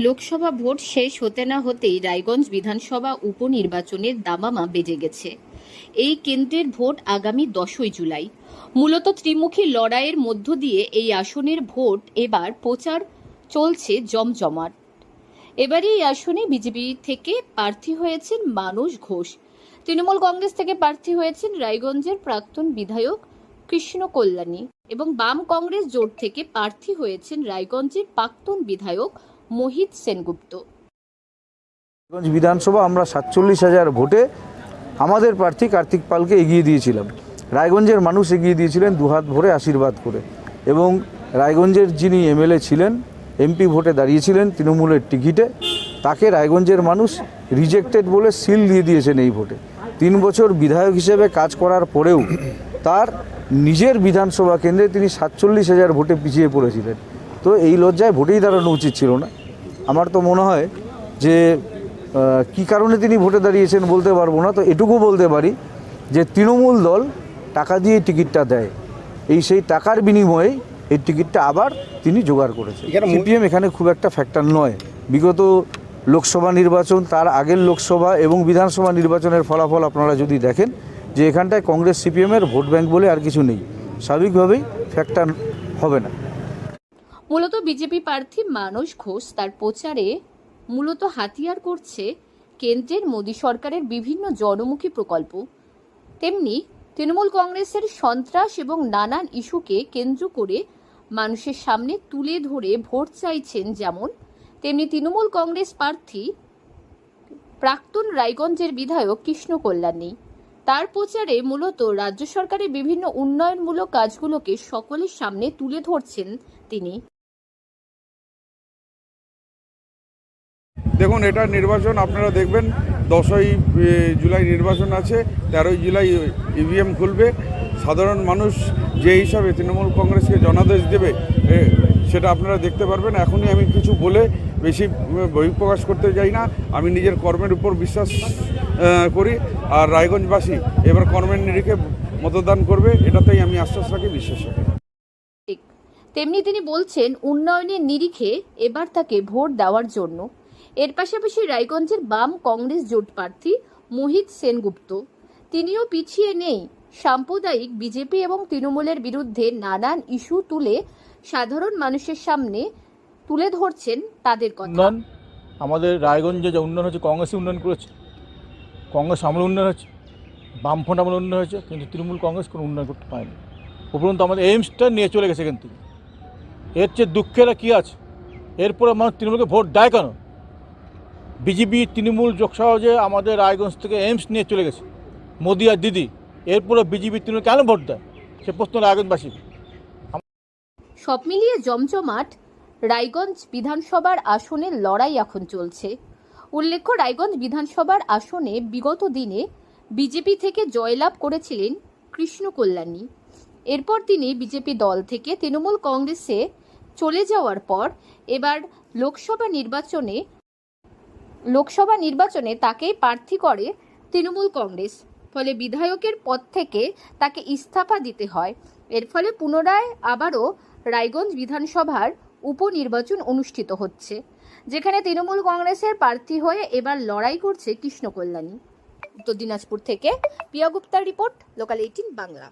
Lok Sabha vote শেষ হতে না হতেই রায়গঞ্জ বিধানসভা উপনির্বাচনের দামামা বেজে গেছে। এই কেন্দ্রের ভোট আগামী 10ই জুলাই। মূলত ত্রিমুখী লড়াইয়ের মধ্য দিয়ে এই আসনের ভোট এবার প্রচার চলছে জমজমাট। এবারে এই আসনে বিজেপি থেকে প্রার্থী হয়েছেন মানস ঘোষ, তৃণমূল কংগ্রেস থেকে প্রার্থী হয়েছেন রায়গঞ্জের প্রাক্তন বিধায়ক কৃষ্ণ কল্যাণী এবং বাম কংগ্রেস জোট থেকে প্রার্থী হয়েছেন রায়গঞ্জের প্রাক্তন বিধায়ক মোহিত সেনগুপ্ত। রায়গঞ্জ বিধানসভা আমরা 47,000 ভোটে আমাদের প্রার্থী কার্তিক পালকে এগিয়ে দিয়েছিলাম। রায়গঞ্জের মানুষ এগিয়ে দিয়েছিলেন দুহাত ভরে আশীর্বাদ করে, এবং রায়গঞ্জের যিনি এমএলএ ছিলেন, এমপি ভোটে দাঁড়িয়েছিলেন তৃণমূলের টিকিটে, তাকে রায়গঞ্জের মানুষ রিজেক্টেড বলে সিল দিয়ে দিয়েছেন এই ভোটে। 3 বছর বিধায়ক হিসেবে কাজ করার পরেও তার নিজের বিধানসভা কেন্দ্রে তিনি 47,000 ভোটে পিছিয়ে পড়েছিলেন। তো এই লজ্জায় ভোটেই দাঁড়ানো উচিত ছিল না। আমার তো মনে হয় যে কি কারণে তিনি ভোটে দাঁড়িয়েছেন বলতে পারবো না, তো এটুকু বলতে পারি যে তৃণমূল দল টাকা দিয়ে টিকিটটা দেয়, সেই টাকার বিনিময়ে এই টিকিটটা আবার তিনি জোগাড় করেছেন। সিপিএম এখানে খুব একটা ফ্যাক্টর নয়। বিগত লোকসভা নির্বাচন, তার আগের লোকসভা এবং বিধানসভা নির্বাচনের ফলাফল আপনারা যদি দেখেন যে এখানটায় কংগ্রেস সিপিএমের ভোট ব্যাংক বলে আর কিছু নেই, স্বাভাবিকভাবেই ফ্যাক্টর হবে না। মূলত বিজেপি প্রার্থী মানস ঘোষ তার প্রচারে মূলত হাতিয়ার করছে কেন্দ্রের মোদী সরকারের বিভিন্ন জনমুখী প্রকল্প, তেমনি তৃণমূল কংগ্রেসের সন্ত্রাস এবং নানান ইস্যুকে কেন্দ্র করে মানুষের সামনে তুলে ধরে ভোট চাইছেন যেমন, তেমনি তৃণমূল কংগ্রেস প্রার্থী প্রাক্তন রায়গঞ্জের বিধায়ক কৃষ্ণ কল্যাণী। তার প্রচারে মূলত রাজ্য সরকারের বিভিন্ন উন্নয়নমূলক কাজগুলোকে সকলের সামনে তুলে ধরছেন তিনি। দেখুন, এটা নির্বাচন আপনারা দেখবেন 10ই জুলাই নির্বাচন আছে, 13ই জুলাই ইভিএম খুলবে। সাধারণ মানুষ যে হিসাবে তৃণমূল কংগ্রেসকে জনাদেশ দেবে সেটা আপনারা দেখতে পারবেন। এখনই আমি কিছু বলে বেশি বহিঃপ্রকাশ করতে চাই না। আমি নিজের কর্মের উপর বিশ্বাস করি, আর রায়গঞ্জবাসী এবার কর্মের নিরিখে মতদান করবে, এটাতেই আমি আশ্বাস রাখি, বিশ্বাস রাখি। তেমনি তিনি বলছেন উন্নয়নের নিরিখে এবার তাকে ভোট দেওয়ার জন্য। এর পাশাপাশি রায়গঞ্জের বাম কংগ্রেস জোট প্রার্থী মোহিত সেনগুপ্ত, তিনিও পিছিয়ে নেই। সাম্প্রদায়িক বিজেপি এবং তৃণমূলের বিরুদ্ধে নানান ইস্যু তুলে সাধারণ মানুষের সামনে তুলে ধরছেন তাদের কথা। আমাদের রায়গঞ্জে যে উন্নয়ন হচ্ছে, কংগ্রেসই উন্নয়ন করেছে, কংগ্রেস আমলে উন্নয়ন হয়েছে, বামফ্রন্ট আমলে উন্নয়ন হয়েছে, কিন্তু তৃণমূল কংগ্রেস কোনো উন্নয়ন করতে পারেনি। উপরন্তু আমাদের এইমসটা নিয়ে চলে গেছে এখান থেকে। এর চেয়ে দুঃখেরা কী আছে? এরপরে মানুষ তৃণমূলকে ভোট দেয় কেন? বিজেপি তৃণমূল যোগসহজে আমাদের রায়গঞ্জ থেকে এইমস নিয়ে চলে গেছে মোদি আর দিদি, এরপরে বিজেপি তৃণমূল কেন ভোট দেয় সে প্রশ্ন রায়গঞ্জবাসী। সব মিলিয়ে জমজমাট রায়গঞ্জ বিধানসভার আসনের লড়াই এখন চলছে। উল্লেখ্য, রায়গঞ্জ বিধানসভার আসনে বিগত দিনে বিজেপি থেকে জয়লাভ করেছিলেন কৃষ্ণ কল্যাণী। এরপর তিনি বিজেপি দল থেকে তৃণমূল কংগ্রেসে চলে যাওয়ার পর এবার লোকসভা নির্বাচনে তাকেই প্রার্থী করে তৃণমূল কংগ্রেস। ফলে বিধায়কের পদ থেকে তাকে ইস্তফা দিতে হয়। এর ফলে পুনরায় আবারও রায়গঞ্জ বিধানসভার উপনির্বাচন অনুষ্ঠিত হচ্ছে, যেখানে তৃণমূল কংগ্রেসের প্রার্থী হয়ে এবার লড়াই করছে কৃষ্ণ কল্যাণী। উত্তর দিনাজপুর থেকে প্রিয়া গুপ্তার রিপোর্ট, লোকাল 18 বাংলা।